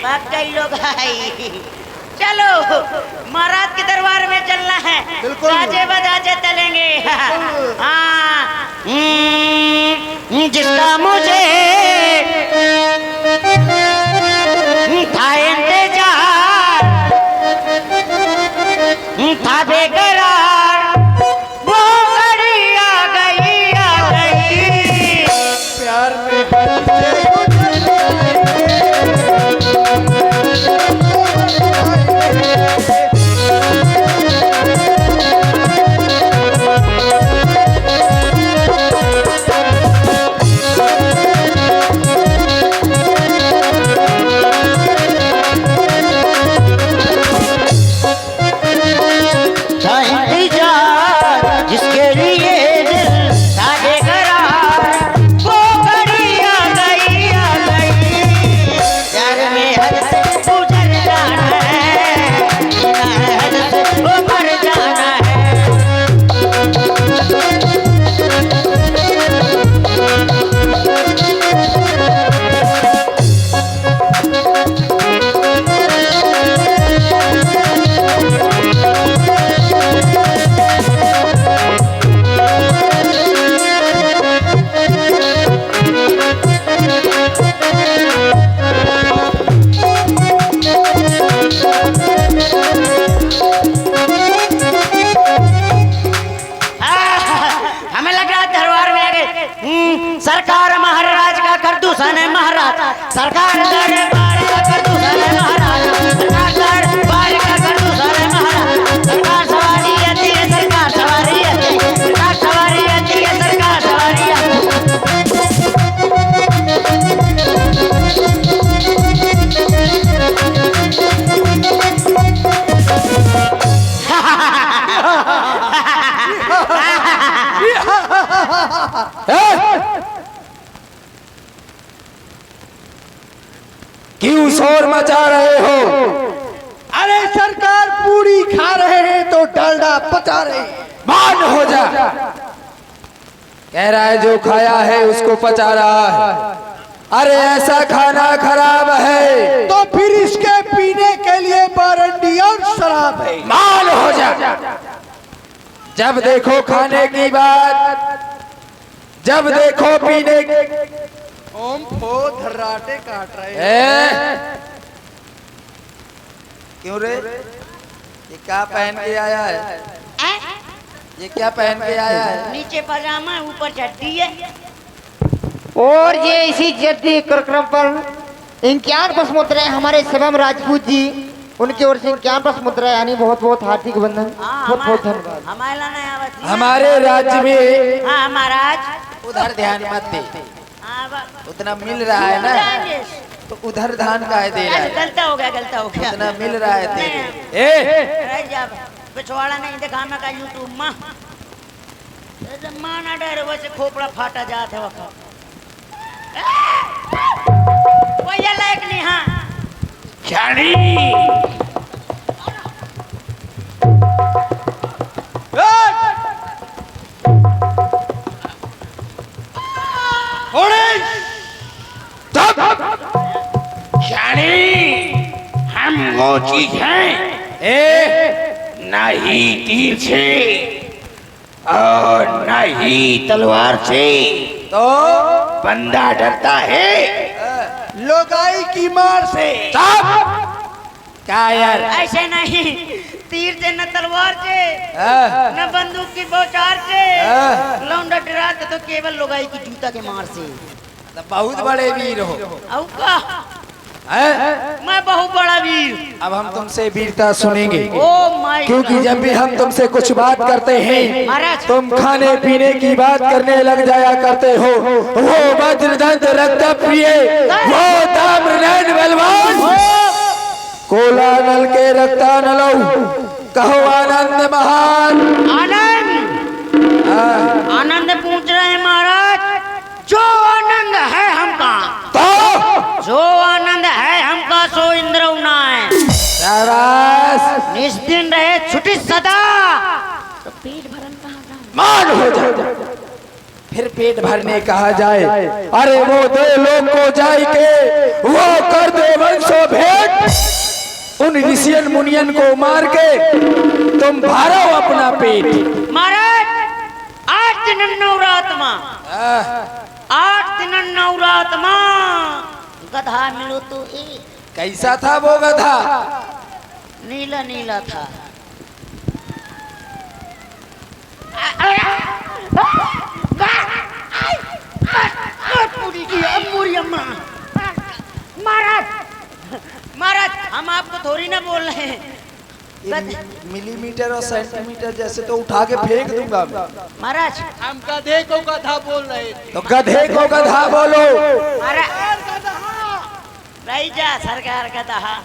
भाग गई लोग आई। चलो महाराज के दरबार में चलना है, बाजे बजाजे चलेंगे। हाँ जिसका मुझे था इंतजार था बेकरार, वो घड़ी आ गई प्यार में सरकार महाराज का कर दूषण है महाराज, सरकार दरबार का कर दूषण है महाराज, सरकार दरबार का कर दूषण है महाराज, सरकार सवारी आती है, सरकार सवारी आती है, सरकार सवारी आती है, सरकार सवारी क्यों शोर मचा रहे हो? अरे सरकार पूरी खा रहे हैं तो डालडा पचा रहे हैं। मान हो जा। कह रहा है जो खाया है उसको पचा रहा है। अरे ऐसा खाना खराब है तो फिर इसके पीने के लिए बारंडी और शराब है। मान हो जा। जब देखो खाने की बात, जब देखो पीने की। ओम फो धर्राटे काट रहे हैं। क्यों रे? ये क्या पहन के आया है? ये क्या पहन के आया है? नीचे पजामा ऊपर चड्डी है। और ये इसी जद्दी कार्यक्रम पर इनक्यान बस मुद्रा हमारे शिवम राजपूत जी, उनकी ओर से इनक्यान बस मुद्रा यानी बहुत बहुत हार्दिक बंधन, बहुत बहुत धन्यवाद। हमारे राज्य में हाँ महाराज उधर ध्यान मत दे, उतना मिल रहा है ना तो उधर ध्यान का है दे रहा है। गलता हो गया, गलता हो गया। उतना मिल रहा है तेरे। पिछवाड़ा नहीं देखा मैं का यूट्यूब में माना डर वैसे खोपड़ा फाटा जाता है वक्त वो ये लायक नहीं। हाँ छाड़ी हम वो चीज हैं नहीं तीर से और नहीं तलवार से, तो बंदा डरता है लोगाई की मार से। क्या यार? ऐसे नहीं, तीर से न तलवार से न बंदूक की बौछार से, लौंडा डराते तो केवल लोगाई की जूता के मार से। तो बहुत बड़े वीर हो। औ का मैं बहुत बड़ा वीर। अब हम तुमसे वीरता सुनेंगे, ओ माय क्योंकि जब भी हम तुमसे कुछ बात करते हैं महाराज, तुम खाने पीने की बात करने लग जाया करते हो। वो वज्रदंत रक्त प्रिय, वो ताम्रनयन बलवान, कोला नल के रक्ता नलौ, कहो आनंद महान। आनंद आनंद पूछ रहे हैं महाराज। जो आनंद है हमका, तो जो आनंद है हमका सो इंद्र उनाए। शाबाश, निस्दिन रहे छुट्टी सदा। तो पेट भरन कहाँ जाए? मान हो जाए, फिर पेट भरने कहा जाए। अरे वो दे लोग को जाए के वो कर दे वंशो भेंट उन ऋषियन मुनियन को मार के तुम भारो अपना पेट। महाराज 8 दिन नवरात्मा 8 दिन नवरात्मा गधा मिलो तो एक। कैसा था वो गधा? नीला नीला था। पूरी अम्मा। महाराज महाराज हम आपको थोड़ी ना बोल रहे हैं। मिलीमीटर और सेंटीमीटर जैसे तो उठा के फेंक दूंगा मैं। महाराज हम गधे को गधा बोल रहे थे। तो गधे को गधा बोलो। महाराज रही जा सरकार का दहा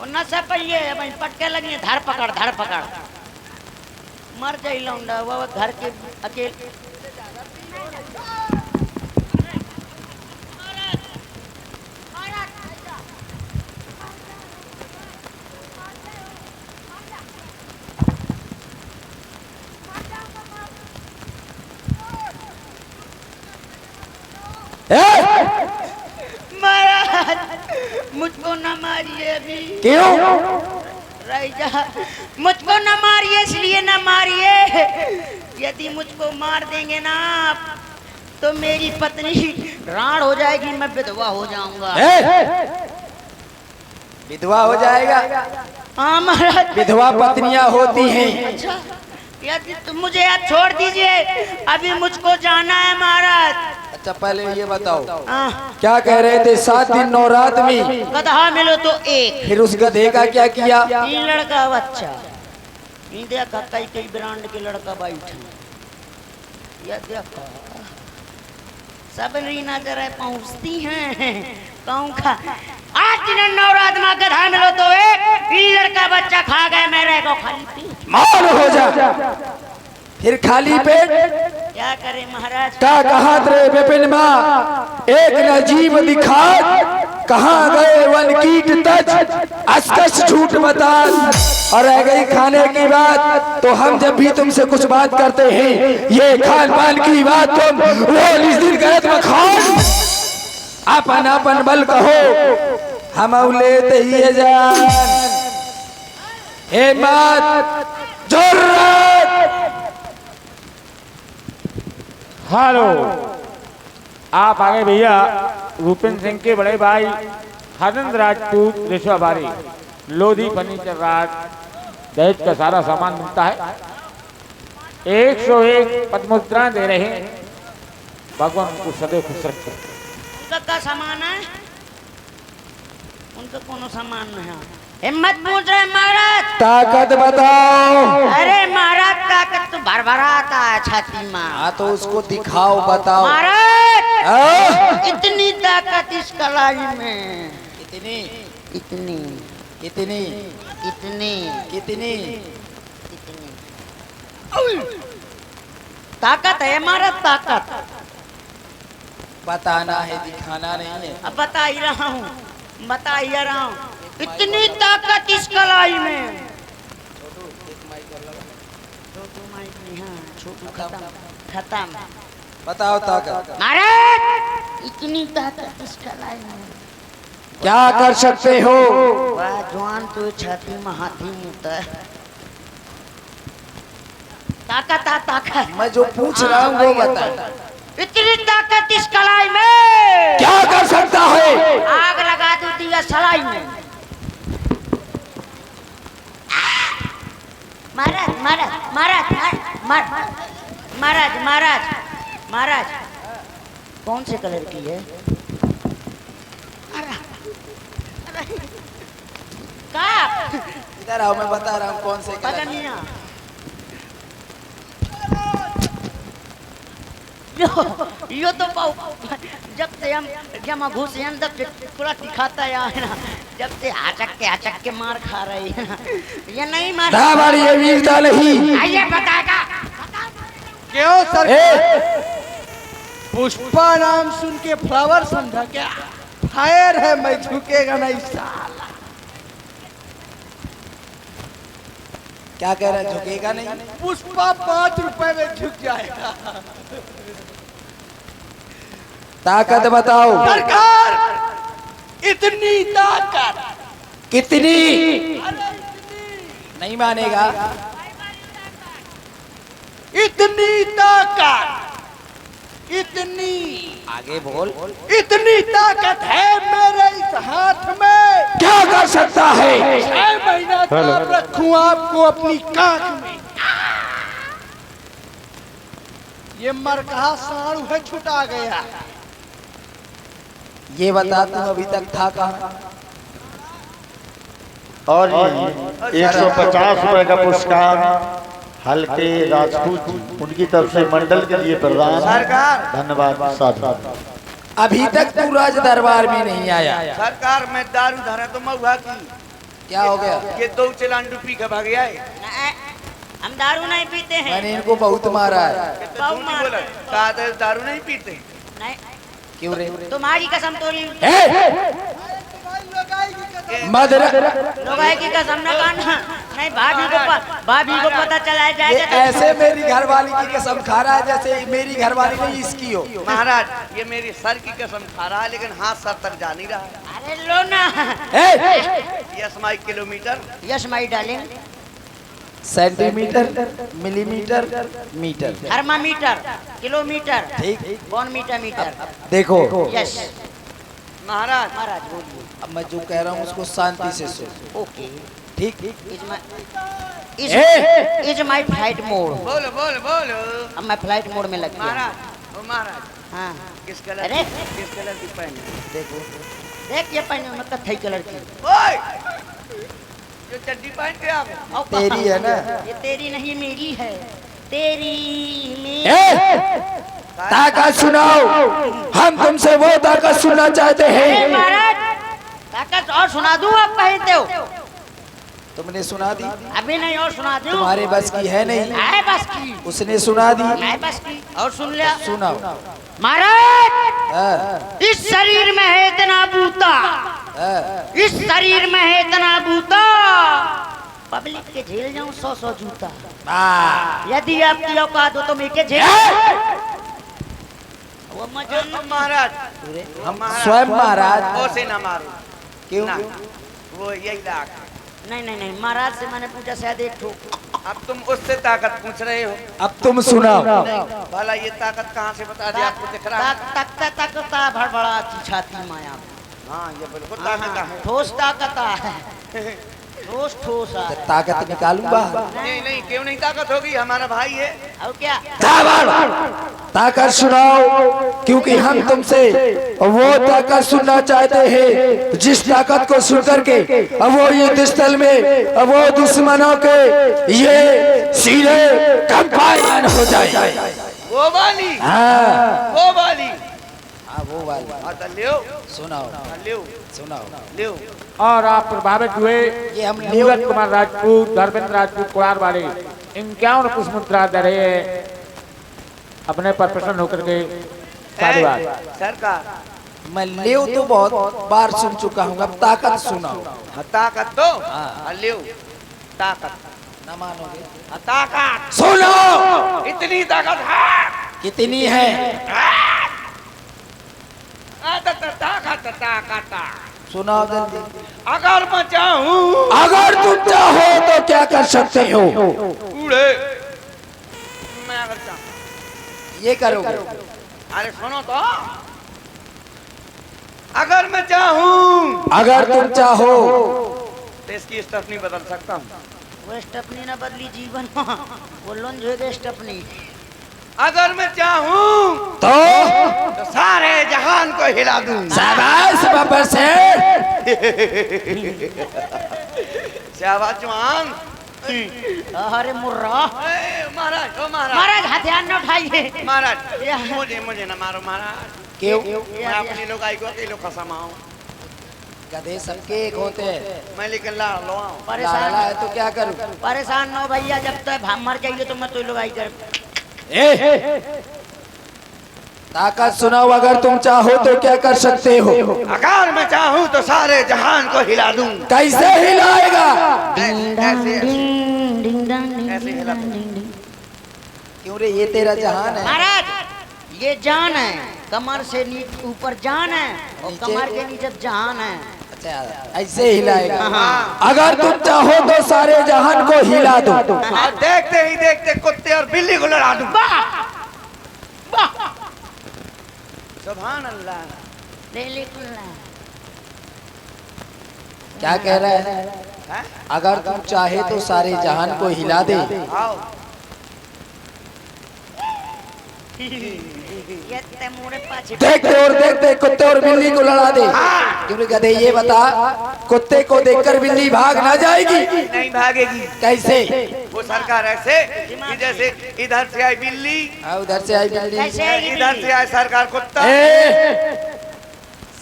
न सब ये भाई पटके लगी धर पकड़ मर जाई लौंडा वो घर के अकेले। महाराज मुझको न मारिए अभी। क्यों? राजा मुझको न मारिए इसलिए न मारिए, यदि मुझको मार देंगे ना आप तो मेरी पत्नी राण हो जाएगी, मैं विधवा हो जाऊंगा। विधवा हो जाएगा? हाँ महाराज विधवा पत्नियां होती हैं। अच्छा यदि तुम मुझे आप छोड़ दीजिए, अभी मुझको जाना है महाराज। अच्छा पहले ये बताओ हाँ। क्या कह रहे थे? 7 दिन 9 रात में गधा मिलो तो एक। फिर उस गधे का क्या किया? 3 लड़का बच्चा देखा कई ब्रांड के लड़का बैठे ये देखो सब रीना जरा पहुंचती हैं कहूँ खा। 8 दिन नवरात्मा गधा मिलो तो एक, 3 लड़का बच्चा खा गए मेरे को खाली पेट। मौन हो जा। फिर खाली पेट क्या करे महाराज? का कहा रे विपिन माँ एक न जीव दिखात, कहाँ गए वन कीट तज, अस्कस झूठ बता और रह गई खाने की बात। तो हम जब भी तुमसे कुछ बात करते हैं ये खान पान की बात तुम वो इस दिन गलत मखान अपन अपन बल कहो हम लेते ही जान। हे बात जुर्रत। हेलो आप आगे भैया। रूपेंद्र सिंह के बड़े भाई हरिंद्र राजपूत रिश्वाबारी लोधी फर्नीचर राज दहेज का सारा सामान मिलता है। 101 पद्ममुद्राएं दे रहे हैं। भगवान उनको सदैव खुश रखे। उनका क्या सामान है? उनका कोनो सामान नहीं है। हिम्मत पूछ रहे महाराज? ताकत बताओ। अरे महाराज ताकत तो भरभराता है छाती में। हाँ तो उसको दिखाओ बताओ। महाराज इतनी ताकत इस कलाई में। कितनी इतनी कितनी इतनी कितनी ताकत है हमारा ताकत। बताना है दिखाना नहीं है। अब बता ही रहा हूँ इतनी ताकत इस कलाई में। खत्म। बताओ ताकत। महाराज इतनी ताकत इस कलाई में। क्या कर सकते हो? वाह जवान तो छाती में हाथी मुता है। ताकत मैं जो पूछ रहा हूँ वो बता। इतनी ताकत इस कलाई में। क्या कर सकता है? आग लगा दो दिया सलाई में। महाराज महाराज महाराज महाराज महाराज महाराज कौन से कलर की है? इधर आओ मैं बता रहा हूँ कौन से कलर। बदनिया यो तो जब से हम जमा घुसे हम तब पूरा दिखाता है ना, जब से आचक के मार खा रही है ना। ये नहीं मार हमारी ये वीरता नहीं। आइए बताएगा। क्यों सर? पुष्पा नाम सुन के फ्लावर समझा क्या? फायर है, मैं झुकेगा नहीं साला। क्या कह रहा है? झुकेगा नहीं? पुष्पा 5 रुपए में झुक जाएगा। ताकत बताओ। सरकार इतनी इतनी ताकत, कितनी? अरे नहीं मानेगा। इतनी ताकत, इतनी आगे बोल। इतनी ताकत है मेरे इस हाथ में, क्या कर सकता है? 6 महीना तक रखूं आपको अपनी काख में। ये मरकहा साड़ू है, छुटा गया। ये बता तू अभी तक था कहाँ? और 150 रुपए का पुरस्कार हल्के राजपूत उनकी तरफ से मंडल के लिए प्रदान। सरकार धन्यवाद साधु। अभी तक तू राज दरबार में नहीं आया। सरकार में दारू धरा तो मऊहा की क्या हो गया? ये 2 चलान डुपी का भाग गया है। नहीं, हम दारू नहीं पीते हैं। मैंने इनको बहुत मारा है। बहुत मारते। कहा दारू नहीं पीते। नहीं, क्यों रे? तुम्हारी कसम तोड़ी। मदर लोगाई की कसम न खाना। नहीं, भाभी को पता चला जाएगा तो- ऐसे मेरी घरवाली की कसम खा रहा है जैसे मेरी घरवाली नहीं इसकी हो। महाराज ये मेरी सर की कसम खा रहा है, लेकिन हाथ सर तक जा नहीं रहा है। अरे लो ना। Yes my kilometre, yes my darling. Centimetre, millimetre, metre. Thermometer, kilometre, ठीक। कौन मीटर? देखो यस महाराज महाराज बोलिए। अब मैं जो कह रहा हूँ उसको शांति से सुन। ओके। ठीक। Is my flight mode. बोलो बोलो बोलो। अब मैं फ्लाइट मोड में लग गया। महाराज ओ महाराज हाँ, किस कलर अरे। किस कलर की पहने? देखो देख ये पहने मैं कत्थई कलर की। ओए ये चड्डी पहन के आप और तेरी है ना? ये तेरी नहीं मेरी है। तेरी मेरी। ताकत सुनाओ। हम तुमसे वो ताकत सुनना चाहते हैं। महाराज ताकत और सुना दूं? आप कहते हो तुमने सुना दी? अभी नहीं और सुना दूं? तुम्हारे बस की है नहीं। है बस की। उसने सुना दी। मैं बस की और सुन लिया। सुनाओ। महाराज हाँ, इस शरीर में है इतना बूता, हाँ। इस शरीर में है इतना बूता, पब्लिक के झेल जाऊं 100 जूता। यदि आपकी औकात हो तो मैं के झेल। वो मजा महाराज हम स्वयं महाराज। ओसे ना मारो। क्यों? ना, वो यही लाख। नहीं महाराज से मैंने पूछा शायद एक ठो। अब तुम उससे ताकत पूछ रहे हो। अब तुम सुनाओ। भला ये ताकत कहाँ से बता दिया आपको? दिख रहा है? ताकता भड़बड़ाती छाती माया। हाँ ये बिल्कुल ताकत है। ठोस ताकता है। ठोस है। ताकत निकालूं बाहर। नहीं नहीं क्यों नहीं ताकत होगी? हमारा भाई है। और क्या? ताकत सुनाओ, क्योंकि हम तुमसे वो ताकत सुनना चाहते हैं जिस ताकत को सुन करके अब वो युद्ध स्थल में अब वो दुश्मनों के ये सीने कंपायमान हो जाए। वो वाली। हाँ, वो वाली। हाँ वो वाली। हाँ तो लियो सुनाओ लियो सुनाओ। लियो। और आप प्रभावित हुए ये हम सूरज कुमार राजपूत, धर्मेंद्र राजपूत कुमार वाले 51 पुष्प मुद्रा दे रहे हैं अपने पर प्रसन्न होकर के। साधुवाद। सरकार मैं लियो तो बहुत बार सुन चुका हूँ, अब ताकत सुनाओ। हाँ, ताकत तो हाँ, लियो ताकत न मानोगे? हाँ, ताकत सुनो। इतनी ताकत है। कितनी है? ताकत सुनाओ जल्दी। अगर मैं चाहूँ अगर तुम चाहो तो क्या कर सकते हो? कूड़े मैं अगर चाहूँ ये करोगे? अरे सुनो तो। अगर मैं चाहूँ अगर तुम चाहो तो इसकी स्टफ नहीं बदल सकता हूँ। वो स्टपनी ना बदली जीवन। वो लुंज हो गए स्टपनी। अगर मैं चाहूँ तो तो सारे जहान को हिला दूँ। शाबाश बाबा से। शाबाश जवान। अरे मुर्रा महाराज ओ महाराज महाराज हथियार न उठाइए। महाराज मुझे न मारो महाराज। क्यों? मैं अपनी लोगाई को अकेले खसमाऊं। गधे सबके एक होते हैं। मैं लेकिन लाड़ लो आऊं। लाला है तो क्या करूं? परेशान न हो भैया, जब तक मर जाइए तो मैं तो लुगाई कर। ताकत सुनाओ। अगर तुम चाहो तो क्या कर सकते हो? अगर मैं चाहूँ तो सारे जहान को हिला दूं। कैसे हिलाएगा? ऐसे हिला दूं। क्यों रे, ये तेरा जहान है। महाराज ये जान है, कमर से ऊपर जान है और नीचे? कमर के नीचे जहान है। ऐसे हिलाएगा। अगर तुम चाहो तो सारे जहान को हिला दो। देखते ही देखते कुत्ते और बिल्ली को लड़ा दूं। सुभान अल्लाह। क्या कह रहा है? अगर तुम चाहे तो सारे जहान को हिला दे। आओ। देखते और देखते कुत्ते और बिल्ली को लड़ा दे। क्योंकि गधे ये बता, कुत्ते को देखकर बिल्ली भाग ना जाएगी? नहीं भागेगी। कैसे? वो सरकार ऐसे कि जैसे इधर से आई बिल्ली, उधर से आई बिल्ली, इधर से आए सरकार कुत्ता।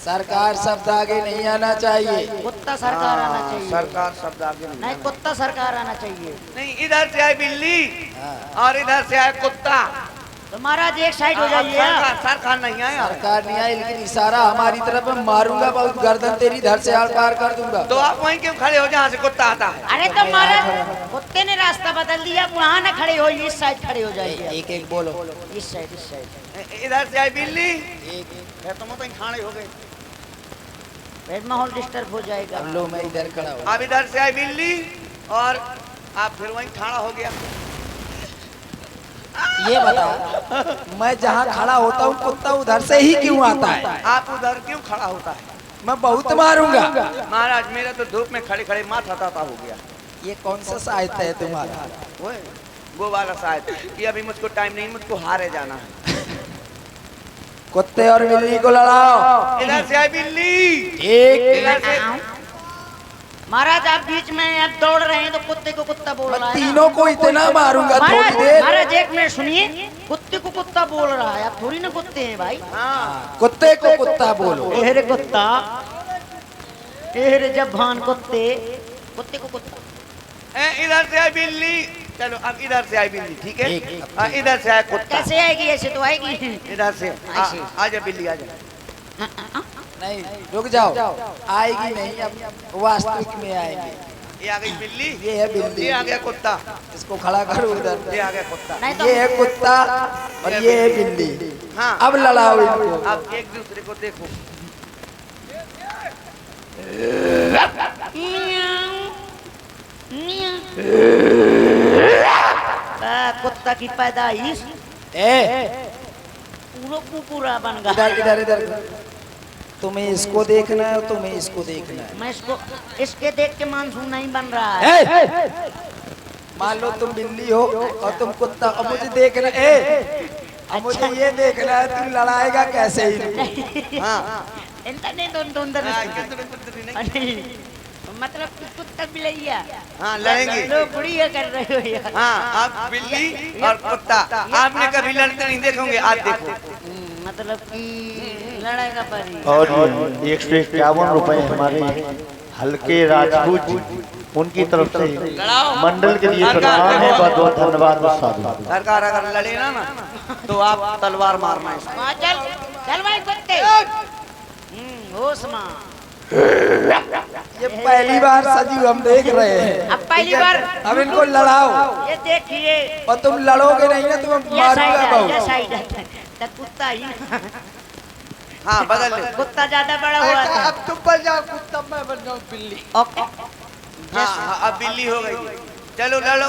सरकार शब्द आगे नहीं आना चाहिए। कुत्ता सरकार आना चाहिए। सरकार शब्द आगे नहीं, कुत्ता सरकार आना चाहिए। नहीं, इधर से आई बिल्ली और इधर से आया कुत्ता। तो महाराज एक साइड हो जाइए। सरकार नहीं आया। सरकार नहीं आई, लेकिन इशारा हमारी तरफ में मारूंगा, बहुत गर्दन तेरी धर से आर पार कर दूंगा। तो आप वहीं क्यों खड़े हो जहाँ से कुत्ता आता है? अरे तो महाराज कुत्ते ने रास्ता बदल दिया, वहाँ न खड़े हो, इस साइड खड़े हो जाइए। एक एक बोलो। इस साइड। इधर से आई बिल्ली, तुम तो खाने हो गए। माहौल डिस्टर्ब हो जाएगा। अब लो मैं इधर खड़ा हूँ। अब इधर से आई बिल्ली और आप फिर वहीं खड़ा हो गया। ये बता, मैं जहाँ खड़ा होता हूँ कुत्ता उधर से ही क्यों आता है? आप उधर क्यों खड़ा होता है? मैं बहुत मारूंगा। महाराज मेरा तो धूप में खड़े खड़े माथा ताता हो गया। ये कौन सा साहित्य है तुम्हारा? वो वाला शायद कि अभी मुझको टाइम नहीं, मुझको हारे जाना है। कुत्ते और बिल्ली को लड़ाओ। इधर से आई बिल्ली, एक इधर से। महाराज आप बीच में अब दौड़ रहे हैं तो कुत्ते को कुत्ता बोल रहा है। तीनों को इतना मारूंगा थोड़ी देर। महाराज एक मिनट सुनिए, कुत्ते को कुत्ता बोल रहा है, आप थोड़ी ना कुत्ते हैं भाई। कुत्ते को कुत्ता बोलो। एहरे कुत्ता, एहरे जबान कुत्ते, कुत्ते को कुत्ता। इधर से आई बिल्ली, चलो अब इधर से आई बिल्ली, ठीक है। इधर से आया कुत्ता। कैसे आएगी? ऐसे तो आएगी। इधर से आजा बिल्ली आजा। नहीं रुक जाओ, आएगी नहीं, अब वास्तविक में आएंगे। ये आ गई बिल्ली, ये है बिल्ली, ये आ गया कुत्ता। इसको खड़ा करो उधर। ये आ गया कुत्ता, नहीं तो ये है कुत्ता और ये है बिल्ली। हाँ अब लड़ाओ इनको। अब एक दूसरे को देखो। कुत्ता की पैदाइश पूरा बन गया। इधर इधर इधर, तुम्हें इसको देखना है, तुम्हें इसको देखना है। मैं इसको इसके देख के मानसून नहीं बन रहा है। मान लो तुम बिल्ली हो और तुम कुत्ता, और मुझे देखना अब मुझे ये देखना है तुम लड़ाएगा कैसे ही। मतलब कुत्ता बिलैया। हाँ लड़ेंगे। लोग बुढ़िया कर रहे हो यार। हाँ आप बिल्ली और कुत्ता, आपने कभी लड़ते नहीं देखोगे, आज देखो। मतलब कि लड़ाएगा परी। और 151 रुपए हमारे हल्के राजपूत जी, उनकी तरफ से मंडल के लिए प्रदान है। बहुत बहुत धन्यवाद साधु। सरकार अगर लड़े ना तो आप तलवार मारना है। हाँ, चल चल भाई कुत्ते। होश मां। ये पहली बार सजीव हम देख रहे हैं। अब पहली बार अब इनको लड़ाओ। ये देखिए, और तुम लड़ोगे नहीं ना, तुम मारूंगा बहुत। साइड है तो कुत्ता ही। हाँ बदल ले। कुत्ता ज्यादा बड़ा हुआ था। अब तुम बन जाओ कुत्ता, मैं बन जाऊँ बिल्ली। ओके। हाँ अब बिल्ली हो गई। चलो लड़ो।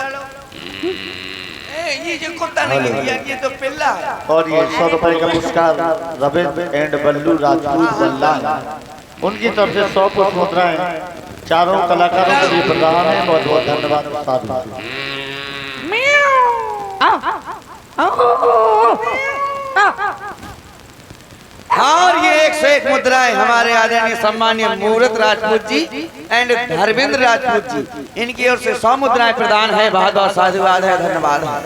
ये जो कुत्ता नहीं किया, ये तो पिल्ला है। और ये 100 रुपए का पुरस्कार रविंद्र एंड बल्लू राजपूत बल्ला, उनकी तरफ से 100 पुष्प मुद्राएं चारों कलाकारों के लिए प्रदान है। बहुत बहुत धन्यवाद साधु। और ये 101 मुद्राएं हमारे आदरणीय सम्मानीय मूरत राजपूत जी एंड धर्मेंद्र राजपूत जी, इनकी ओर से 100 मुद्राएं प्रदान है। बहुत बहुत साधुवाद है, धन्यवाद है।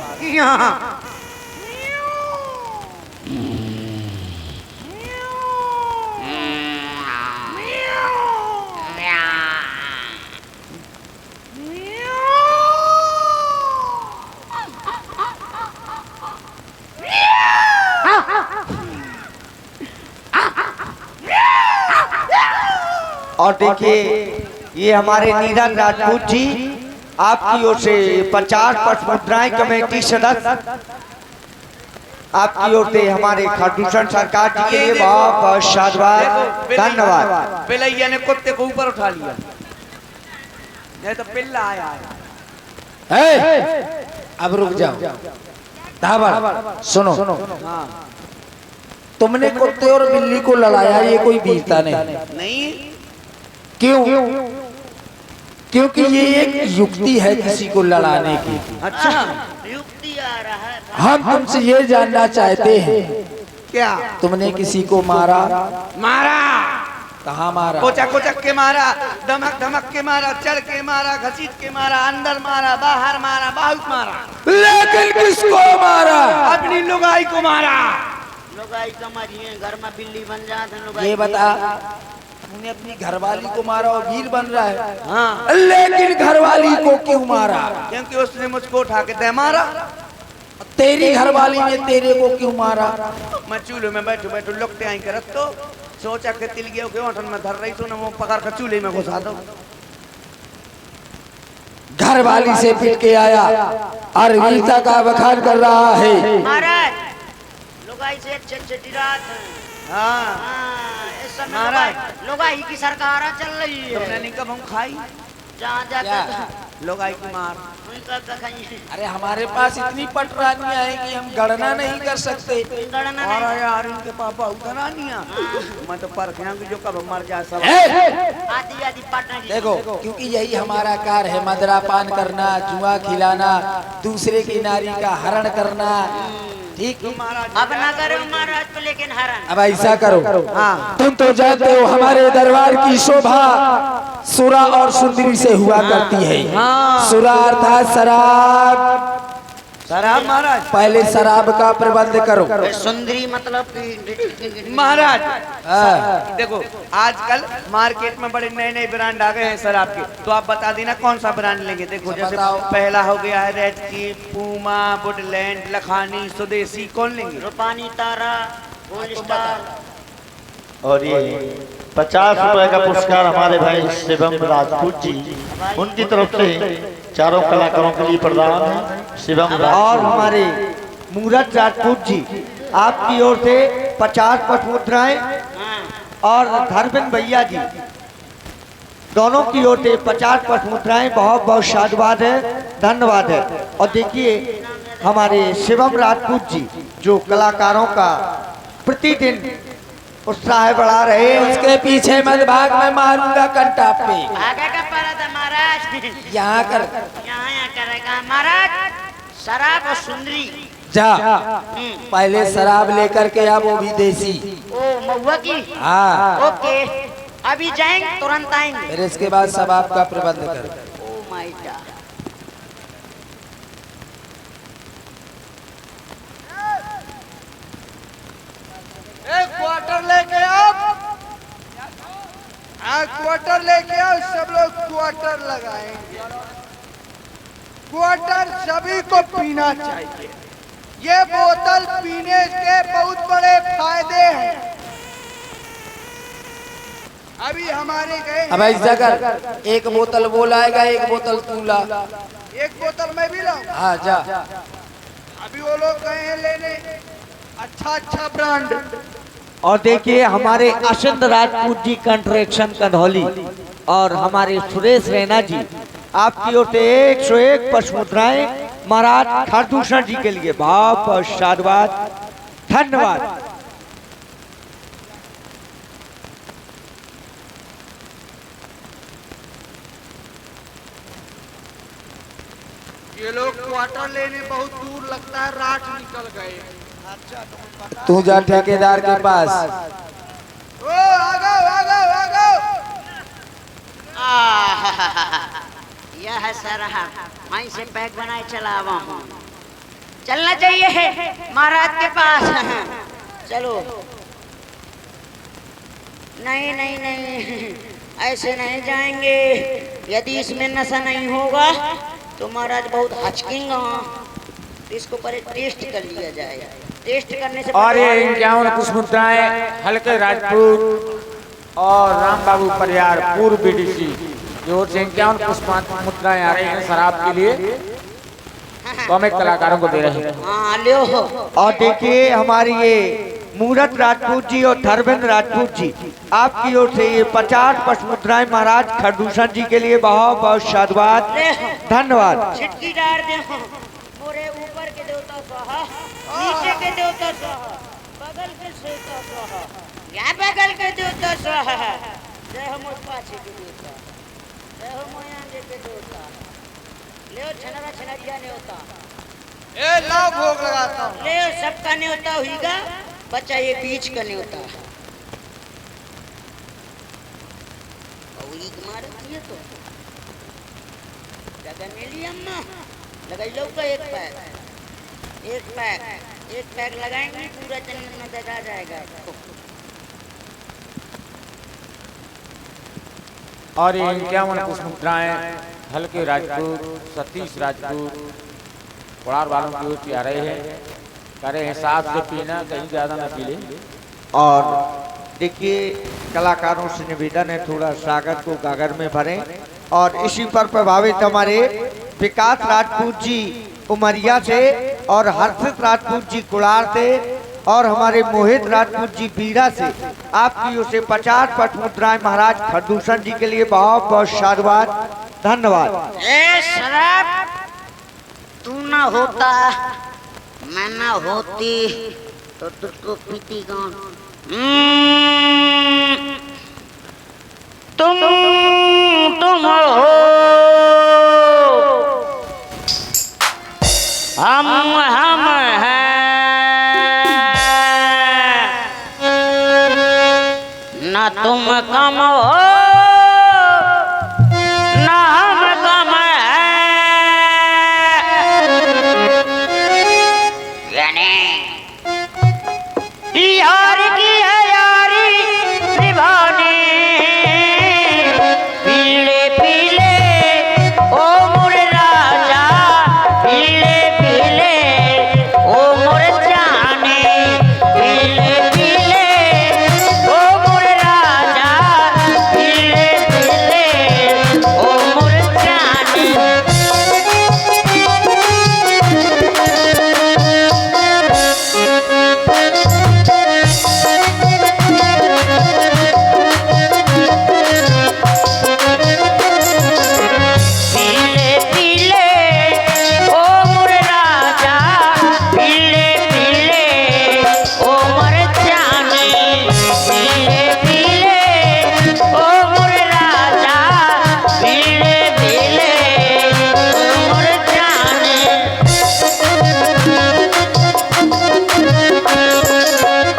और देखिए ये हमारे नीरज राजपूत जी आपकी ओर से 50 पुष्प मुद्राएं कमेटी सदस्य आपकी ओर से हमारे खाटूषण सरकार जी के लिए बहुत बहुत साधुवाद धन्यवाद। पिलैया ने कुत्ते को ऊपर उठा लिया, नहीं तो पिल्ला आया है। अब रुक जाओ धावर, सुनो हाँ तुमने कुत्ते और बिल्ली को लड़ाया, ये कोई वीरता नहीं। क्यों? क्योंकि ये एक युक्ति है किसी को लड़ाने की। अच्छा युक्ति आ रहा है। हम तुमसे ये जानना चाहते हैं, क्या? तुमने किसी को मारा? मारा, कहाँ मारा? कोचक कोचक के मारा, धमक धमक के मारा, चढ़ के मारा, घसीट के मारा, अंदर मारा, बाहर मारा, बहुत मारा। लेकिन किसको मारा? अपनी लुगाई को मारा। लुगाई कमरिए घर में बिल्ली बन जाते हैं लुगाई। ये बता, तूने अपनी घरवाली को मारा और वीर बन रहा है, हाँ लेकिन घरवाली को क्यों मारा? क्योंकि उसने मुझको उठा के दे मारा। तेरी घरवाली ने तेरे को क्यों मारा? मैं चूल्हे में बैठू बैठू लुकते आई कर तो सोचा के तिल गया के ओठन में धर रही तो ना वो पकड़ कर चूल्हे में घुसा दो। घरवाली से पिट के आया और वीरता का बखान कर रहा है। महाराज लुगाई से अच्छी रात है। हाँ इस समय महाराज लुगाई की सरकार चल रही है। तुमने नहीं कब हम खाई जहाँ जाकर लुगाई की मार। अरे हमारे पास इतनी पटरानियां हैं कि हम गणना नहीं कर सकते। और यार इनके पास बहुत रानियां, मैं तो पर गया कि जो कब मर जाए सब। आदि आदि पाटना देखो, क्योंकि यही हमारा कार्य है, मदरापान करना, जुआ खिलाना, दूसरे की नारी का हरण करना। ठीक, अब ना करो महाराज तो, लेकिन हरण। अब ऐसा करो, हाँ तुम तो जानते हो हमारे दरबार की शोभा सुरा और सुंदरी से हुआ करती है। हाँ। सुरा अर्थात शराब। शराब महाराज, पहले शराब का प्रबंध करो। सुंदरी मतलब महाराज हाँ। देखो आजकल मार्केट में बड़े नए नए ब्रांड आ गए हैं शराब के, तो आप बता देना कौन सा ब्रांड लेंगे। देखो जैसे बताओ। पहला हो गया है red chief, Puma, Woodland, Lakhani, स्वदेशी, कौन लेंगे? रूपानी तारा, गोल्ड स्टार। और ये 50 रुपए का पुरस्कार हमारे भाई शिवम राजपूत जी, उनकी तरफ से चारों कलाकारों के लिए प्रदान है। शिवम और राजपूत हमारे मूरत राजपूत जी आपकी ओर से 50 पटमुद्राएं और धर्मेंद्र भैया जी दोनों की ओर से 50 पटमुद्राएं बहुत बहुत साधुवाद है, धन्यवाद है। और देखिए हमारे शिवम राजपूत जी जो कलाकारों का प्रतिदिन उत्साह बढ़ा रहे हैं, उसके पीछे मत भाग, मैं मारूंगा कंटा पे। आगे का पड़ा था महाराज, यहाँ कर, यहाँ करेगा महाराज। शराब और सुंदरी जा पहले शराब लेकर के आ, वो भी देसी। ओ महुआ की। हाँ, ओके अभी जाएंगे, तुरंत आएंगे। फिर इसके बाद सब आपका प्रबंध कर। Oh my God. क्वार्टर लेके आओ, क्वार्टर लेके आओ, सब लोग क्वार्टर लगाएंगे। क्वार्टर सभी को पीना चाहिए। ये बोतल पीने के बहुत बड़े फायदे हैं। अभी हमारे गए अब ऐसा कर, एक बोतल वो लाएगा, एक बोतल तू ला। एक बोतल मैं भी लाऊं। हाँ जा। अभी वो लोग गए हैं लेने अच्छा ब्रांड। और देखिए हमारे अशिंद राजपूत जी कंट्रेक्शन कंधौली और हमारे सुरेश रैना जी आपकी ओर से 101 पशुमुद्राएं महाराज खाटूषण जी के लिए बहुत बहुत साधुवाद, धन्यवाद। ये लोग क्वार्टर लेने बहुत दूर लगता है, रात निकल गए। तू जा ठेकेदार के पास। ओ आगो। यह है सर, वहीं से पैक बनाए चला हुआ हूँ। चलना चाहिए महाराज के पास। चलो। नहीं ऐसे नहीं जाएंगे। यदि इसमें नशा नहीं होगा तो महाराज बहुत हचकेंगे। इसको पहले टेस्ट कर लिया जाएगा। टेस्ट करने से और ये 51 पुष्पमुद्राएं हल्के राजपूत और राम बाबू परियार पूर्व बीडीसी जो 51 पुष्पमुद्राएं आ रही हैं शराब के लिए। कॉमिक कलाकारों को दे रहे हैं। हाँ लियो। और देखिए हमारी ये मूरत राजपूत जी और धर्मेंद्र राजपूत जी आपकी ओर से ये 50 पशमुद्राएं महाराज खरदूषण जी के लिए बहुत बहुत साधुवाद धन्यवाद। छिटकी डार दे मोरे ऊपर के देवता स्वाहा, नीचे के देवता स्वाहा, बगल के देवता स्वाहा, या बगल के देवता स्वाहा। जय हो मोर पाछे के देवता, जय हो मोया के देवता। ले छनरा छनरिया ने होता ए लाओ भोग लगाता हूँ। ले सबका न्योता हुईगा, बच्चा ये बीच का न्योता मारती है तो जगह मिली अम्मा लगाई लो का एक पैक लगाएंगे पूरा जन्नत में दगा जाएगा। और ये 51 पुष्पमुद्राएं हल्के राजपूत, सतीश राजपूत कोड़ार वालों की ओर से आ रहे हैं। कह रहे हैं साथ से पीना, कहीं ज्यादा न पी ले। और देखिए कलाकारों से निवेदन है थोड़ा सागर को गागर में भरें। और इसी पर प्रभावित हमारे विकास राजपूत जी उमरिया से और हर्षित राजपूत जी कुड़ार से और हमारे मोहित राजपूत जी बीरा से आपकी ओर से 50 पशमुद्राएं महाराज खरदूषण जी के लिए बहुत बहुत साधुवाद धन्यवाद। ए शराब तू ना होता मैं ना होती तो तुझको पीती कौन? तुम हो हम हैं ना तुम कम हो ना हम कम यार की है यारी निभानी पीले पीले ओ मोर राजा पीले पीले ओ मोर जाने पीले पीले ओ मोर राजा पीले पीले ओ मोर जाने। पीले पीले ओ मोर राजा पीले पीले ओ मोर जाने पीले पीले ओ मोर राजा पीले पीले ओ मोर जाने।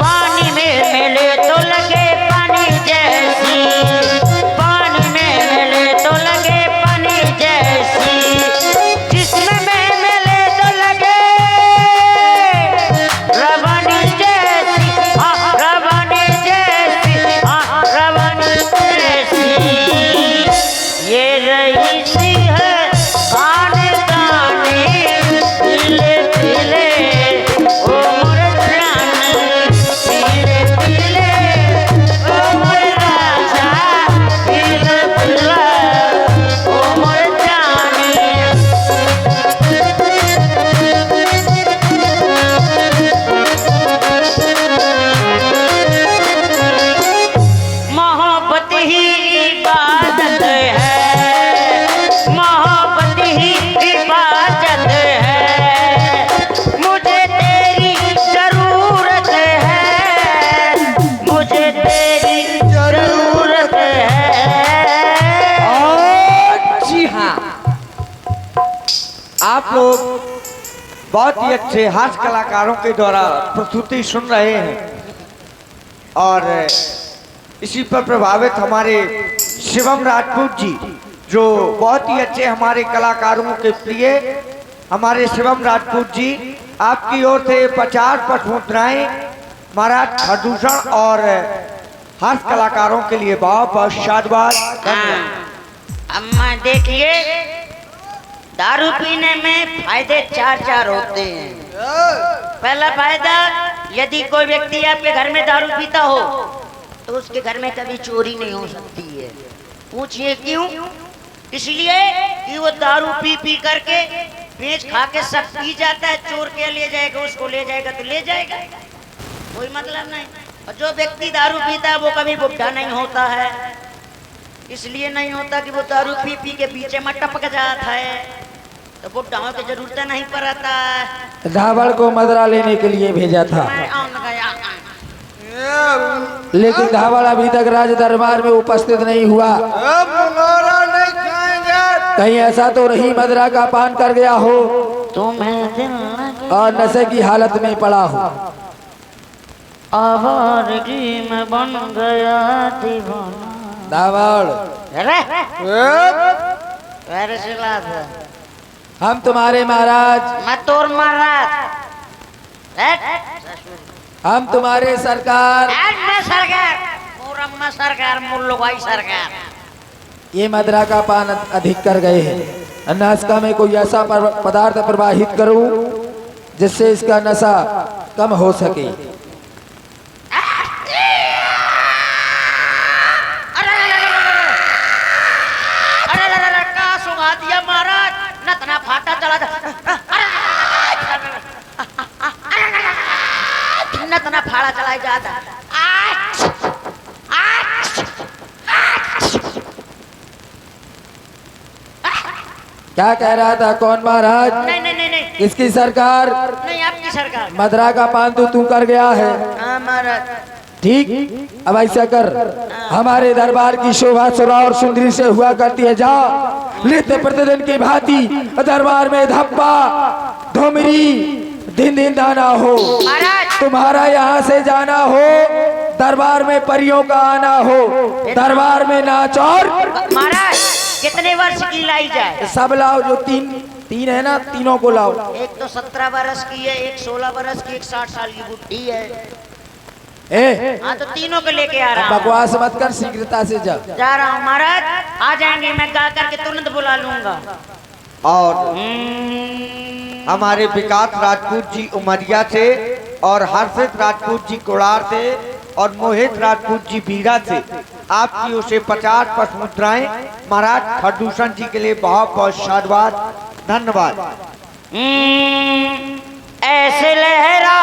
पानी में मिले तो लगे पानी जैसी, पानी में मिले तो लगे पानी जैसी, जिस्म में मिले तो लगे रवानी जैसी, हाँ रवानी जैसी, हाँ रवानी जैसी। ये रही सी है खानदानी पीले पीले ओ मोर जाने पीले पीले ओ मोर राजा पीले पीले ओ मोर जाने। मोहब्बत ही इबादत है, मोहब्बत ही इबादत है, मुझे तेरी जरूरत है, मुझे तेरी जरूरत है। और जी हाँ आप लोग बहुत ही अच्छे हास्य कलाकारों के द्वारा प्रस्तुति सुन रहे हैं। और इसी पर प्रभावित हमारे शिवम राजपूत जी जो बहुत ही अच्छे हमारे कलाकारों के प्रिय हमारे शिवम राजपूत जी आपकी ओर से 50 पशमुद्राएं महाराज खरदूषण और हास्य कलाकारों के लिए बहुत बहुत साधुवाद। अम्मा देखिए दारू पीने में फायदे चार होते हैं। पहला फायदा यदि कोई व्यक्ति आपके घर में दारू पीता हो तो उसके घर में कभी चोरी नहीं हो सकती है। पूछिए क्यों? इसलिए कि वो दारू पी पी करके बेच खा के सब पी जाता है, चोर के ले जाएगा, उसको ले जाएगा तो ले जाएगा, कोई मतलब नहीं। और जो व्यक्ति दारू पीता है वो कभी बुढ़ा नहीं होता है, इसलिए नहीं होता कि वो दारू पी पी के पीछे में टपक जाता है, तो बुढ़ाओं की जरूरत नहीं पड़ता है। धावड़ को मदरा लेने के लिए भेजा था, मैं आऊं गया। लेकिन धावड़ अभी तक राज दरबार में उपस्थित नहीं हुआ। कहीं ऐसा तो नहीं मदरा का पान कर गया हो तुम्हें दिल और नशे की हालत में पड़ा हो। आवारगी में बन गया दीवाना। धावड़, अरे सिलाद है। हम तुम्हारे महाराज, मैं तोर महाराज, हम तुम्हारे सरकार, मैं सरकार, पूरा सरकार, मुल्लुगाई सरकार। ये मदरा का पान अधिक कर गए हैं। नशा में कोई ऐसा पदार्थ प्रवाहित करूं जिससे इसका नशा कम हो सके। अरे का सुना दिया महाराज, नतना फाटा चला नतना फाड़ा चला जाता। क्या कह रहा था? कौन महाराज? नहीं नहीं नहीं नहीं, किसकी सरकार? नहीं आपकी सरकार। मदरा का पान तो तू कर गया है। हाँ महाराज। ठीक, अब ऐसा कर, हमारे दरबार की शोभा सुरा और सुंदरी से हुआ करती है। जा नित्य प्रतिदिन की भांति दरबार में धप्पा धुमरी दिन दिन दाना हो, महाराज तुम्हारा यहाँ से जाना हो, दरबार में परियों का आना हो, दरबार में नाच और महाराज कितने वर्ष की लाई जाए? सब लाओ, जो तीन है ना, तीनों को लाओ। एक तो 17 वर्ष की है, एक 16 वर्ष की, एक 60 साल की बुढ़ी है। हाँ तो तीनों को लेके आ रहा हूँ। बकवास मत कर, शीघ्रता से जा रहा हूँ महाराज। आ जाएंगे, मैं गा करके तुरंत बुला लूंगा। और हमारे विकास राजपूत जी उमरिया से, और हर्षित राजपूत जी कोड़ार से, और मोहित राजपूत जी बीरा से आपकी ओर से 50 पश मुद्राएं महाराज खरदूषण जी के लिए बहुत बहुत साधुवाद, धन्यवाद। ऐसे लहरा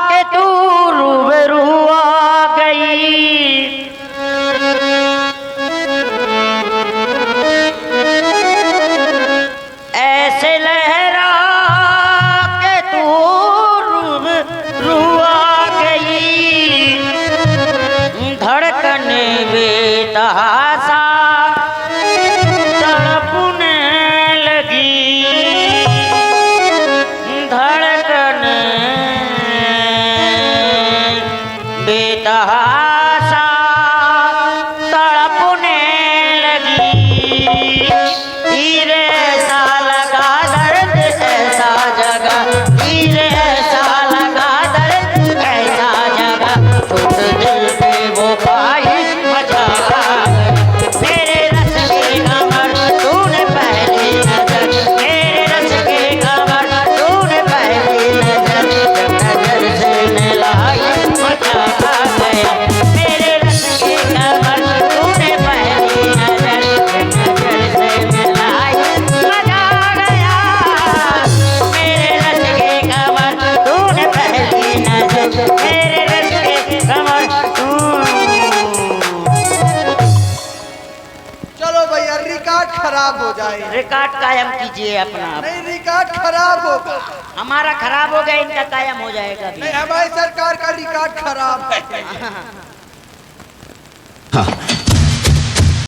के तू रूबरू आ गई, ऐसे लहरा के तू रूबरू आ गई, धड़कन बेतहासा तड़पने लगी, धड़कन बेतहासा तड़पने लगी, तीर ऐसा लगा दर्द ऐसा जगा, तीर ऐसा लगा दर्द ऐसा जगा, छूट दिल पे वो पाई मजा आ गई, मेरे रस के कमर तूने पहली नजर, मेरे रस के कमर तूने पहली नजर, नजर से मिलाई मजा आ गया, मेरे रस के कमर तूने पहली नजर, नजर से मिलाई मजा आ गया, मेरे रस के कमर तूने पहली नजर, मेरे रस के कमर चलो भैया, रिकॉर्ड खराब हो जाए। रिकॉर्ड कायम कीजिए अपना। नहीं, रिकॉर्ड खराब होगा। हमारा खराब हो गया, इनका कायम हो जाएगा भी। नहीं, हमारी सरकार का रिकॉर्ड खराब है।